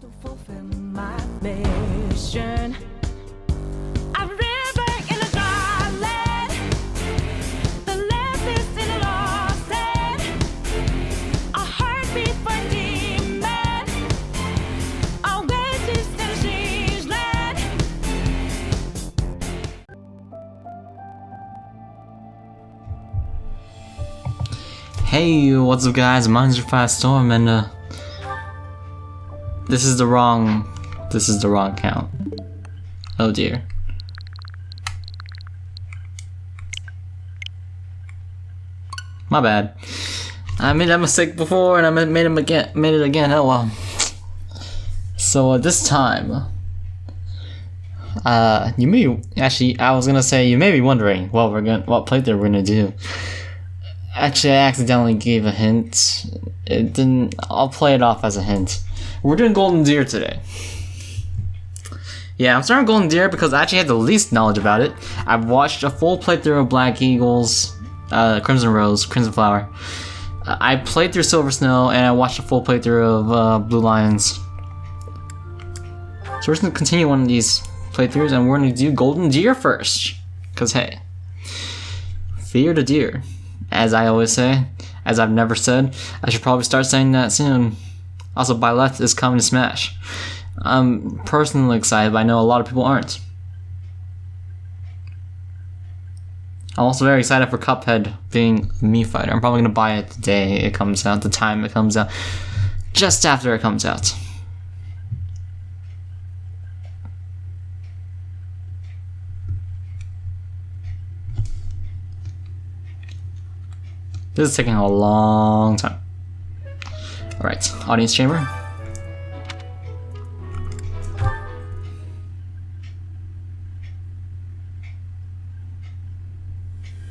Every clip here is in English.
To fulfill my mission. A river in a dry land, the leftist in a lost land, a heartbeat for a demon, a oasis in a strange land. Hey, what's up guys, mine's Runefire Storm and this is the wrong count. Oh dear. My bad. I made that mistake before and I made it again. Oh well. So this time, you may actually, I was gonna say you may be wondering what playthrough we're gonna do. Actually, I accidentally gave a hint. It didn't. I'll play it off as a hint. We're doing Golden Deer today. Yeah, I'm starting Golden Deer because I actually had the least knowledge about it. I've watched a full playthrough of Black Eagles, Crimson Rose, Crimson Flower. I played through Silver Snow, and I watched a full playthrough of Blue Lions. So we're just gonna continue one of these playthroughs, and we're gonna do Golden Deer first. Cause hey, fear the deer, as I always say, as I've never said. I should probably start saying that soon. Also, Byleth is coming to Smash. I'm personally excited, but I know a lot of people aren't. I'm also very excited for Cuphead being a Mii fighter. I'm probably going to buy it the day it comes out, the time it comes out. Just after it comes out. This is taking a long time. Alright, audience chamber.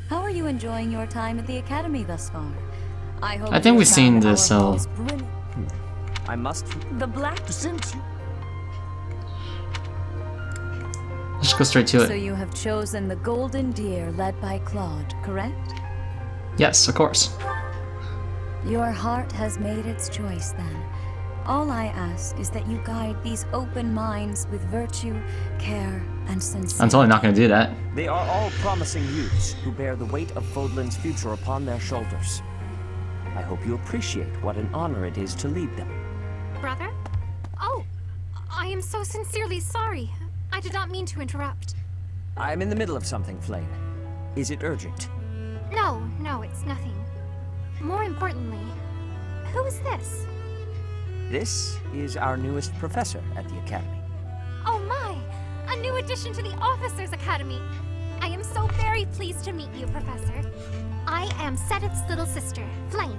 How are you enjoying your time at the academy thus far? I think we've seen this, so I must. The black Since you. let's just go straight to So it. you have chosen the Golden Deer led by Claude, correct? Yes, of course. Your heart has made its choice then. All I ask is that you guide these open minds with virtue, care, and sincerity. I'm totally not going to do that. They are all promising youths who bear the weight of Fodlan's future upon their shoulders. I hope you appreciate what an honor it is to lead them. Brother? Oh, I am so sincerely sorry. I did not mean to interrupt. I am in the middle of something, Flayn. Is it urgent? No, it's nothing. More importantly, who is this? This is our newest professor at the academy. Oh my! A new addition to the Officers Academy! I am so very pleased to meet you, Professor. I am Sedith's little sister, Flayn.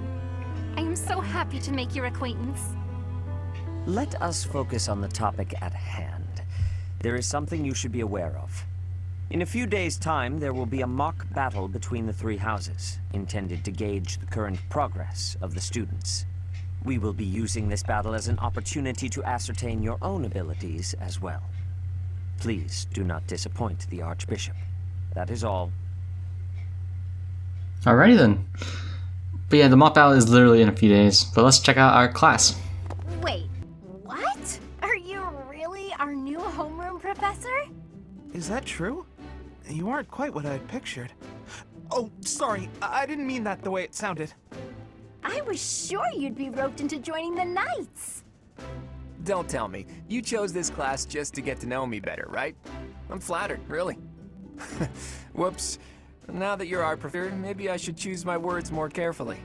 I am so happy to make your acquaintance. Let us focus on the topic at hand. There is something you should be aware of. In a few days' time, there will be a mock battle between the three houses, intended to gauge the current progress of the students. We will be using this battle as an opportunity to ascertain your own abilities as well. Please do not disappoint the Archbishop. That is all. Alrighty then. But yeah, the mock battle is literally in a few days. But let's check out our class. Wait, what? Are you really our new homeroom professor? Is that true? You aren't quite what I had pictured. Oh, sorry. I didn't mean that the way it sounded. I was sure you'd be roped into joining the Knights. Don't tell me. You chose this class just to get to know me better, right? I'm flattered, really. Whoops. Now that you're our professor, maybe I should choose my words more carefully.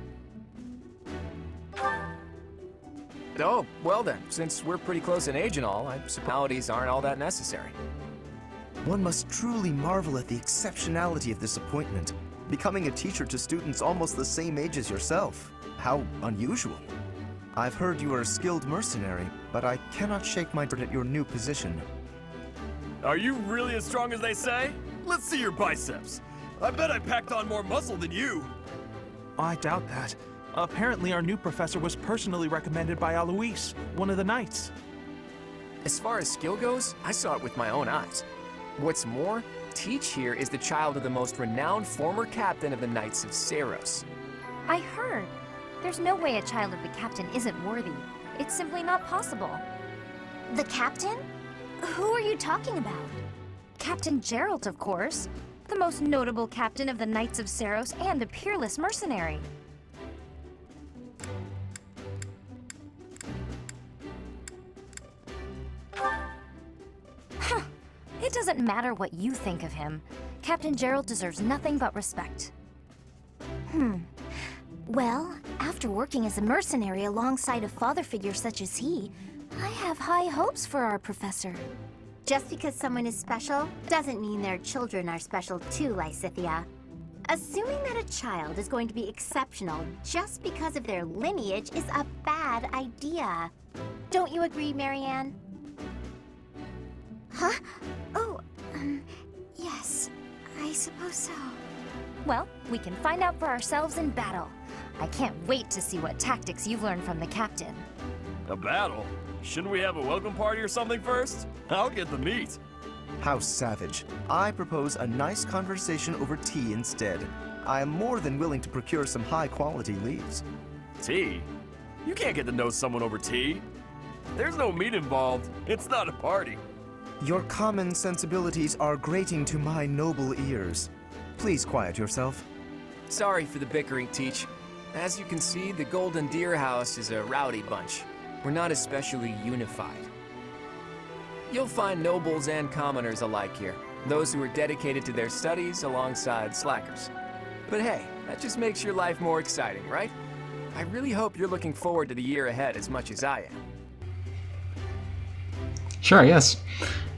Oh, well then, since we're pretty close in age and all, personalities aren't all that necessary. One must truly marvel at the exceptionality of this appointment. Becoming a teacher to students almost the same age as yourself. How unusual. I've heard you are a skilled mercenary, but I cannot shake my head at your new position. Are you really as strong as they say? Let's see your biceps. I bet I packed on more muscle than you. I doubt that. Apparently our new professor was personally recommended by Alois, one of the knights. As far as skill goes, I saw it with my own eyes. What's more, Teach here is the child of the most renowned former captain of the Knights of Saros. I heard. There's no way a child of the captain isn't worthy. It's simply not possible. The captain? Who are you talking about? Captain Geralt, of course. The most notable captain of the Knights of Seiros and a peerless mercenary. Huh. It doesn't matter what you think of him. Captain Geralt deserves nothing but respect. Well, after working as a mercenary alongside a father figure such as he, I have high hopes for our professor. Just because someone is special doesn't mean their children are special too, Lysithia. Assuming that a child is going to be exceptional just because of their lineage is a bad idea. Don't you agree, Marianne? Huh? Oh, yes, I suppose so. Well, we can find out for ourselves in battle. I can't wait to see what tactics you've learned from the captain. A battle? Shouldn't we have a welcome party or something first? I'll get the meat. How savage. I propose a nice conversation over tea instead. I am more than willing to procure some high-quality leaves. Tea? You can't get to know someone over tea. There's no meat involved. It's not a party. Your common sensibilities are grating to my noble ears. Please quiet yourself. Sorry for the bickering, Teach. As you can see, the Golden Deer House is a rowdy bunch. We're not especially unified. You'll find nobles and commoners alike here, those who are dedicated to their studies alongside slackers. But hey, that just makes your life more exciting, right? I really hope you're looking forward to the year ahead as much as I am. Sure, yes.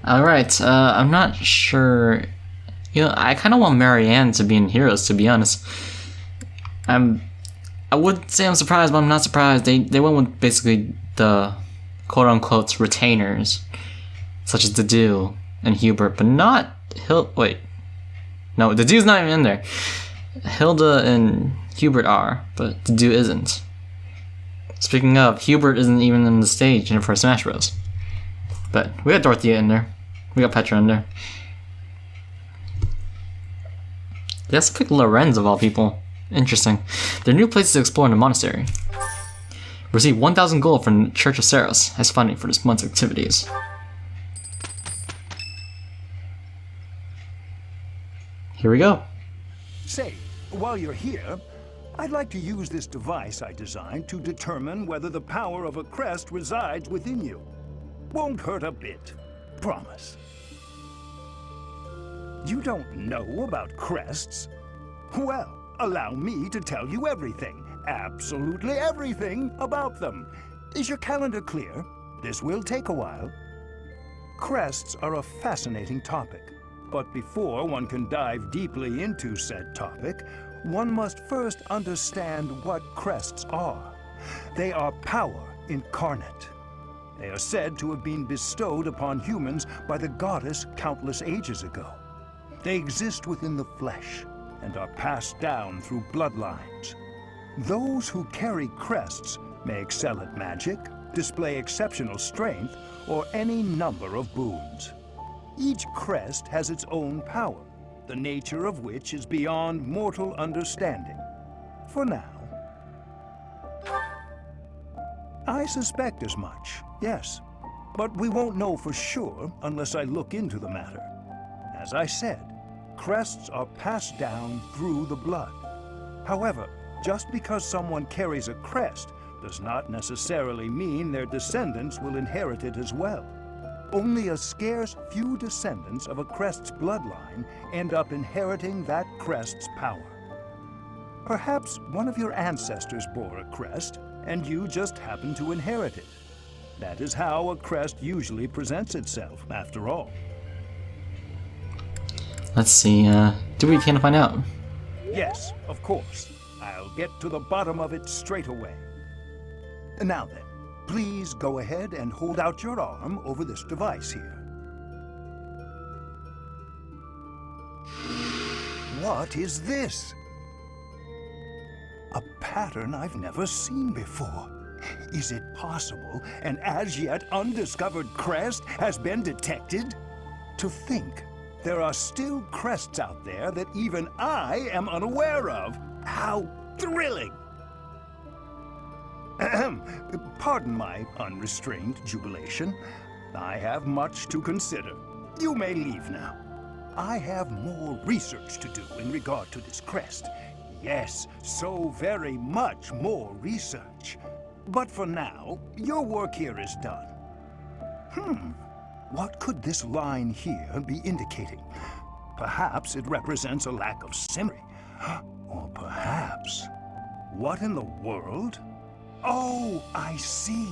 Alright, I'm not sure. You know, I kind of want Marianne to be in Heroes, to be honest. I would say I'm surprised, but I'm not surprised. They went with basically the quote-unquote retainers, such as Dedue and Hubert, but not wait. No, Dedue's not even in there. Hilda and Hubert are, but Dedue isn't. Speaking of, Hubert isn't even in the stage for Smash Bros. But we got Dorothea in there. We got Petra in there. Let's pick Lorenz of all people. Interesting. There are new places to explore in the monastery. Receive 1,000 gold from the Church of Seiros as funding for this month's activities. Here we go. Say, while you're here, I'd like to use this device I designed to determine whether the power of a crest resides within you. Won't hurt a bit. Promise. You don't know about crests? Well, allow me to tell you everything, absolutely everything about them. Is your calendar clear? This will take a while. Crests are a fascinating topic, but before one can dive deeply into said topic, one must first understand what crests are. They are power incarnate. They are said to have been bestowed upon humans by the goddess countless ages ago. They exist within the flesh and are passed down through bloodlines. Those who carry crests may excel at magic, display exceptional strength, or any number of boons. Each crest has its own power, the nature of which is beyond mortal understanding. For now. I suspect as much, yes. But we won't know for sure unless I look into the matter. As I said, crests are passed down through the blood. However, just because someone carries a crest does not necessarily mean their descendants will inherit it as well. Only a scarce few descendants of a crest's bloodline end up inheriting that crest's power. Perhaps one of your ancestors bore a crest, and you just happen to inherit it. That is how a crest usually presents itself, after all. Let's see, do we can find out? Yes, of course. I'll get to the bottom of it straight away. Now then, please go ahead and hold out your arm over this device here. What is this? A pattern I've never seen before. Is it possible an as yet undiscovered crest has been detected? To think there are still crests out there that even I am unaware of. How thrilling! Pardon my unrestrained jubilation. I have much to consider. You may leave now. I have more research to do in regard to this crest. Yes, so very much more research. But for now, your work here is done. What could this line here be indicating? Perhaps it represents a lack of symmetry. Or perhaps... What in the world? Oh, I see.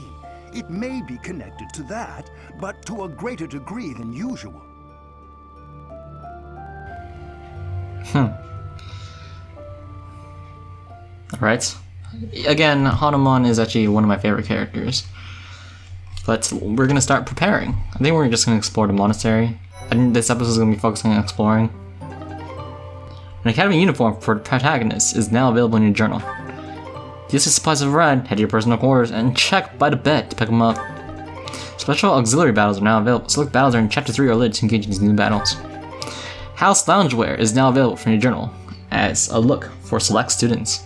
It may be connected to that, but to a greater degree than usual. Alright. Again, Hanumon is actually one of my favorite characters. But we're gonna start preparing. I think we're just gonna explore the monastery. I think this episode is gonna be focusing on exploring. An academy uniform for the protagonist is now available in your journal. Use the supplies of red, head to your personal quarters, and check by the bed to pick them up. Special auxiliary battles are now available. Select battles are in Chapter 3 or later to engage in these new battles. House loungewear is now available from your journal as a look for select students.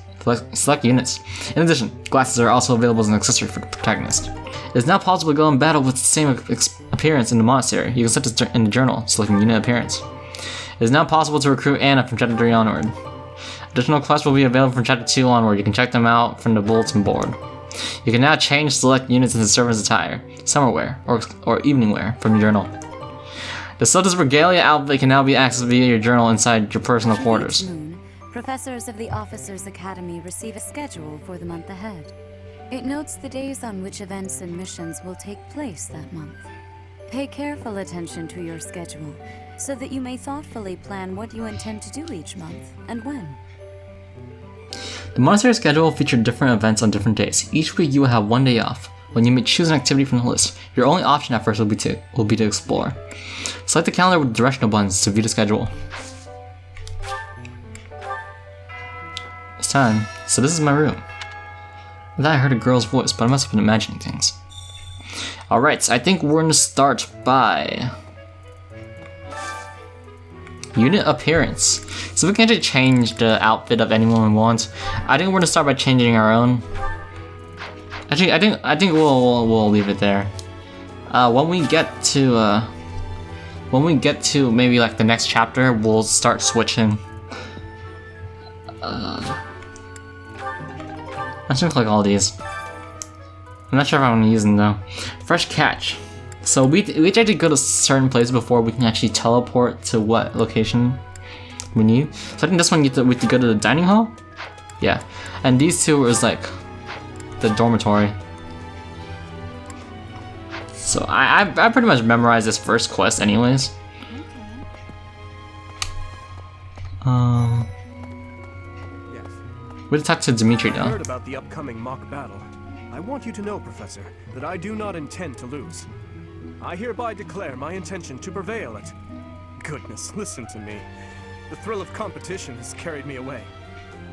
Select units. In addition, glasses are also available as an accessory for the protagonist. It is now possible to go in battle with the same appearance in the monastery. You can set this in the journal, selecting unit appearance. It is now possible to recruit Anna from Chapter 3 onward. Additional quests will be available from Chapter 2 onward. You can check them out from the bulletin board. You can now change select units into servant's attire, summer wear, or evening wear from your journal. The Soda's Regalia outfit can now be accessed via your journal inside your personal quarters. Professors of the Officers' Academy receive a schedule for the month ahead. It notes the days on which events and missions will take place that month. Pay careful attention to your schedule, so that you may thoughtfully plan what you intend to do each month, and when. The monastery schedule will feature different events on different days. Each week you will have one day off. When you may choose an activity from the list, your only option at first will be to explore. Select the calendar with directional buttons to view the schedule. It's time. So this is my room. I thought I heard a girl's voice, but I must have been imagining things. Alright, so I think we're gonna start by... unit appearance. So we can actually change the outfit of anyone we want. I think we're gonna start by changing our own. Actually, I think we'll leave it there. When we get to maybe like the next chapter, we'll start switching. I'm just gonna click all these. I'm not sure if I'm gonna use them though. Fresh catch. So we have to go to certain places before we can actually teleport to what location we need. So I think this one we have to go to the dining hall. Yeah, and these two is like the dormitory. So I pretty much memorized this first quest anyways. We have to talk to Dimitri I though. heard about the upcoming mock battle. I want you to know, Professor, that I do not intend to lose. I hereby declare my intention to prevail at... Goodness, listen to me. The thrill of competition has carried me away.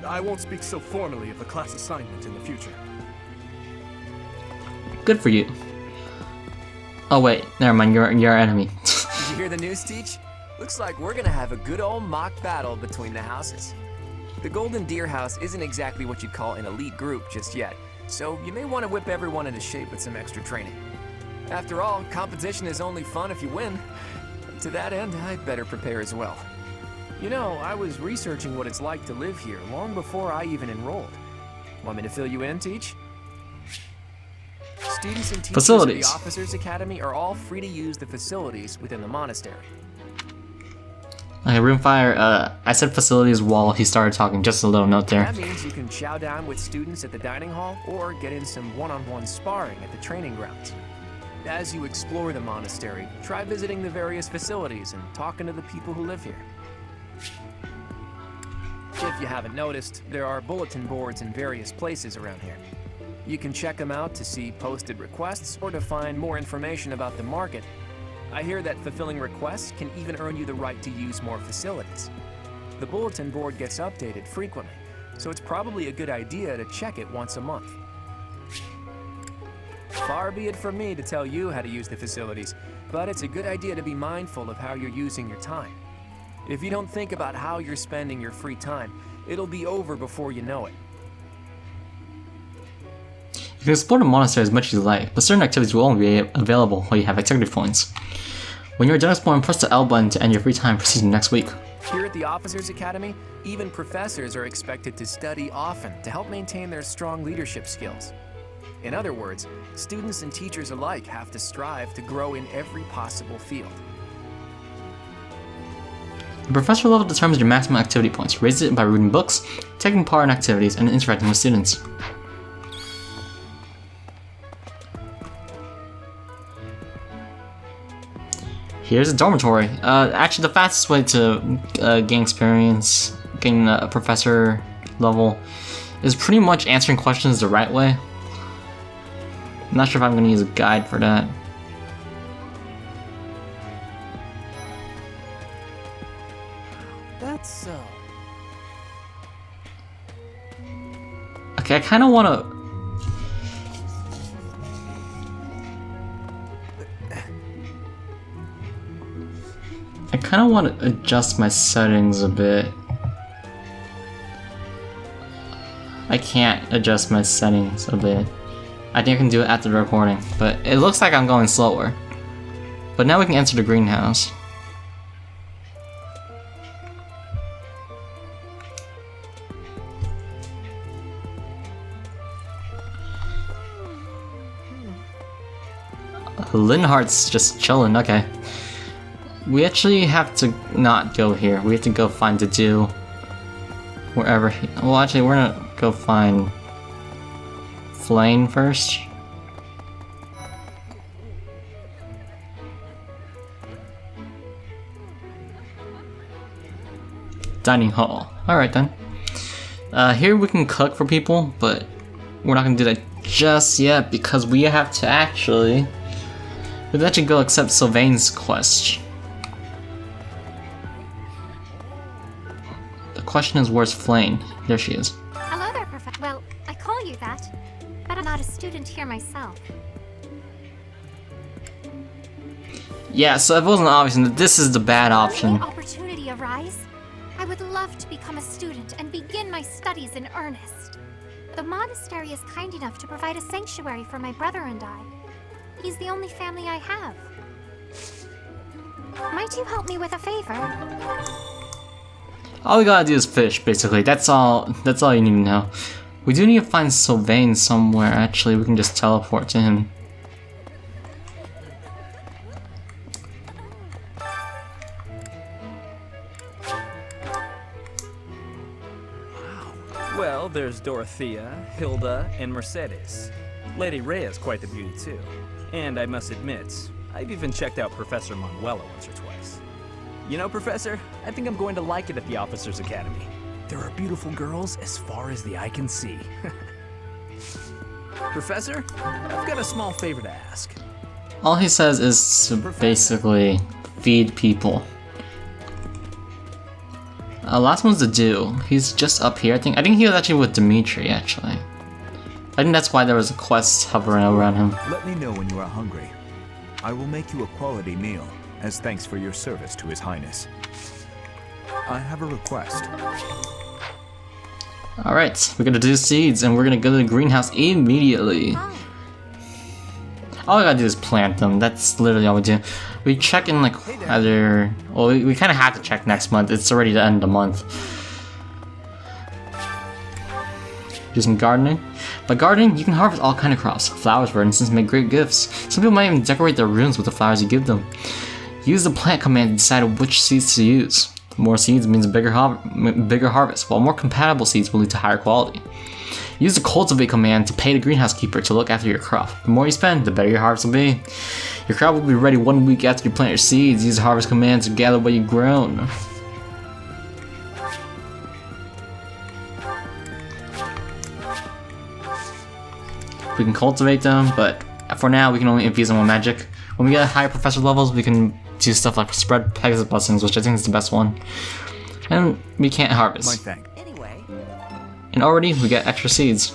I won't speak so formally of the class assignment in the future. Good for you. Oh wait, never mind, you're our enemy. Did you hear the news, Teach? Looks like we're gonna have a good old mock battle between the houses. The Golden Deer House isn't exactly what you'd call an elite group just yet, so you may want to whip everyone into shape with some extra training. After all, competition is only fun if you win. To that end, I'd better prepare as well. You know, I was researching what it's like to live here long before I even enrolled. Want me to fill you in, Teach? Students and teachers of the Officers' Academy are all free to use the facilities within the monastery. Okay, Runefire, I said facilities while he started talking, just a little note there. That means you can chow down with students at the dining hall or get in some one-on-one sparring at the training grounds. As you explore the monastery, try visiting the various facilities and talking to the people who live here. If you haven't noticed, there are bulletin boards in various places around here. You can check them out to see posted requests or to find more information about the market. I hear that fulfilling requests can even earn you the right to use more facilities. The bulletin board gets updated frequently, so it's probably a good idea to check it once a month. Far be it from me to tell you how to use the facilities, but it's a good idea to be mindful of how you're using your time. If you don't think about how you're spending your free time, it'll be over before you know it. You can explore the monastery as much as you like, but certain activities will only be available while you have activity points. When you're done exploring, press the L button to end your free time proceeding next week. Here at the Officers Academy, even professors are expected to study often to help maintain their strong leadership skills. In other words, students and teachers alike have to strive to grow in every possible field. The professor level determines your maximum activity points, raises it by reading books, taking part in activities, and interacting with students. Here's a dormitory. Actually, the fastest way to gain experience, getting a professor level, is pretty much answering questions the right way. I'm not sure if I'm going to use a guide for that. That's so. Okay, I kind of want to... I kind of want to adjust my settings a bit. I can't adjust my settings a bit. I think I can do it after the recording, but it looks like I'm going slower. But now we can enter the greenhouse. Linhart's just chilling, okay. We actually have to not go here. We have to go find the do wherever he... Well, actually, we're gonna go find Flayn first. Dining hall. Alright then. Here we can cook for people, but we're not gonna do that just yet because we have to actually... We have to go accept Sylvain's quest. The question is, where's Flayn? There she is. Hello there, Professor. Well, I call you that, but I'm not a student here myself. Yeah, so it wasn't obvious, and this is the bad option. Will the opportunity arise? I would love to become a student and begin my studies in earnest. The monastery is kind enough to provide a sanctuary for my brother and I. He's the only family I have. Might you help me with a favor? All we gotta do is fish, basically. That's all you need to know. We do need to find Sylvain somewhere, actually. We can just teleport to him. Well, there's Dorothea, Hilda, and Mercedes. Lady Rhea's quite the beauty too. And I must admit, I've even checked out Professor Manuela once or twice. You know, Professor, I think I'm going to like it at the Officers Academy. There are beautiful girls as far as the eye can see. Professor, I've got a small favor to ask. All he says is to basically feed people. Last one's the do. He's just up here, I think. I think he was actually with Dimitri, actually. I think that's why there was a quest hovering around him. Let me know when you are hungry. I will make you a quality meal, as thanks for your service to His Highness. I have a request. Alright, we're gonna do seeds, and we're gonna go to the greenhouse immediately. All I gotta do is plant them. That's literally all we do. We check in like either... Well, we kind of have to check next month. It's already the end of the month. Do some gardening. By gardening, you can harvest all kind of crops. Flowers, for instance, make great gifts. Some people might even decorate their rooms with the flowers you give them. Use the plant command to decide which seeds to use. More seeds means bigger harvest, while more compatible seeds will lead to higher quality. Use the cultivate command to pay the greenhouse keeper to look after your crop. The more you spend, the better your harvest will be. Your crop will be ready 1 week after you plant your seeds. Use the harvest command to gather what you've grown. We can cultivate them, but for now we can only infuse them with magic. When we get higher professor levels, we can do stuff like spread Pegasus blessings, which I think is the best one. And we can't harvest. Anyway. And already we get extra seeds.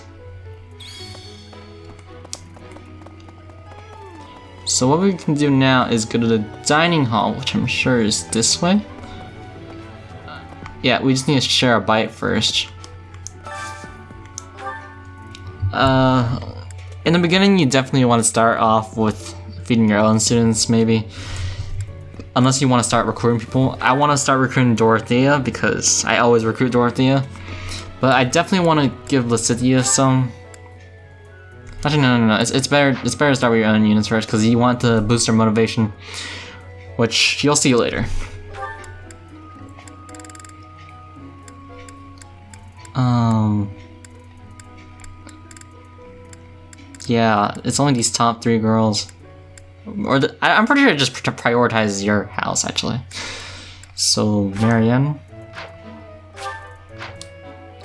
So what we can do now is go to the dining hall, which I'm sure is this way. Yeah, we just need to share a bite first. in the beginning, you definitely want to start off with feeding your own students, maybe. Unless you want to start recruiting people. I want to start recruiting Dorothea because I always recruit Dorothea. But I definitely want to give Lysithea some. Actually, no. It's better to start with your own units first because you want to boost their motivation, which you'll see later. Yeah, it's only these top 3 girls. I'm pretty sure it just prioritizes your house, actually. So, Marianne.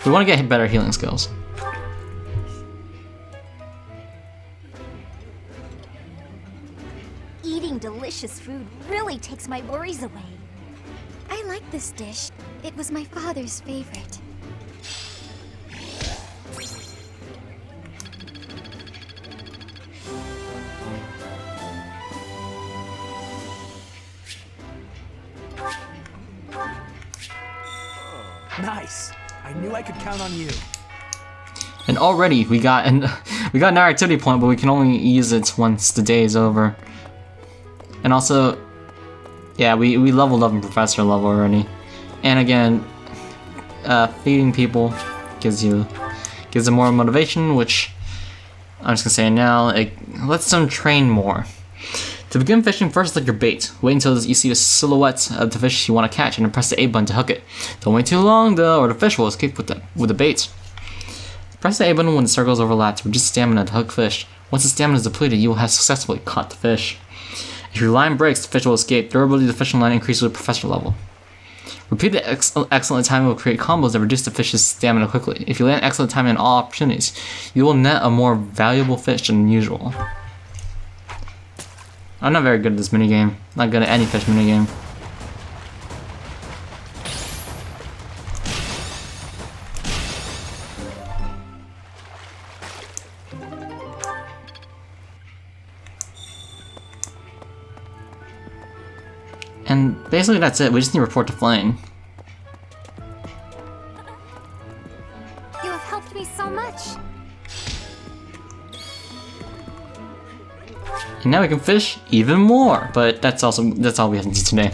We want to get better healing skills. Eating delicious food really takes my worries away. I like this dish. It was my father's favorite. Nice. I knew I could count on you. And already we got an activity point, but we can only use it once the day is over. And also, yeah, we leveled up in professor level already. And again, feeding people gives them more motivation, which I'm just gonna say now, it lets them train more. To begin fishing, first look your bait. Wait until you see the silhouette of the fish you want to catch and then press the A button to hook it. Don't wait too long though, or the fish will escape with the bait. Press the A button when the circles overlap to reduce stamina to hook fish. Once the stamina is depleted, you will have successfully caught the fish. If your line breaks, the fish will escape. Durability of the fishing line increases with professor level. Repeated excellent timing will create combos that reduce the fish's stamina quickly. If you land excellent timing in all opportunities, you will net a more valuable fish than usual. I'm not very good at this minigame. Not good at any fish minigame. And basically that's it. We just need to report to Flayn. You have helped me so much. And now we can fish even more, but that's all we have to do today.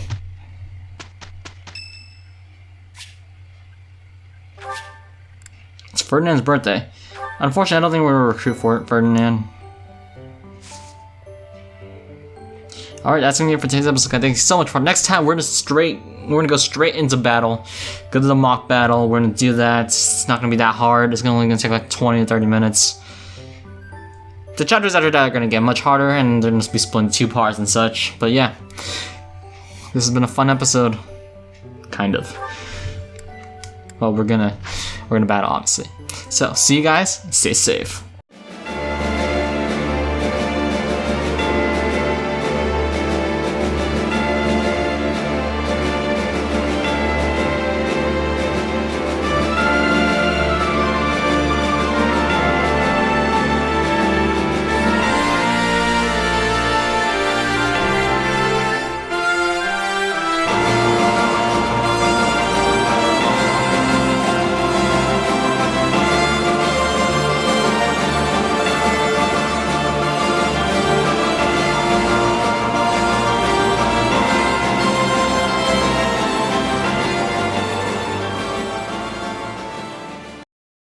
It's Ferdinand's birthday. Unfortunately, I don't think we're gonna recruit for Ferdinand. Alright, that's gonna be it for today's episode. Thank you so much for next time. We're gonna go straight into battle. Go to the mock battle. We're gonna do that. It's not gonna be that hard. It's only gonna take like 20 to 30 minutes. The chapters after that are going to get much harder, and they're going to be split in 2 parts and such. But yeah, this has been a fun episode, kind of. Well, we're gonna battle, obviously. So, see you guys. Stay safe.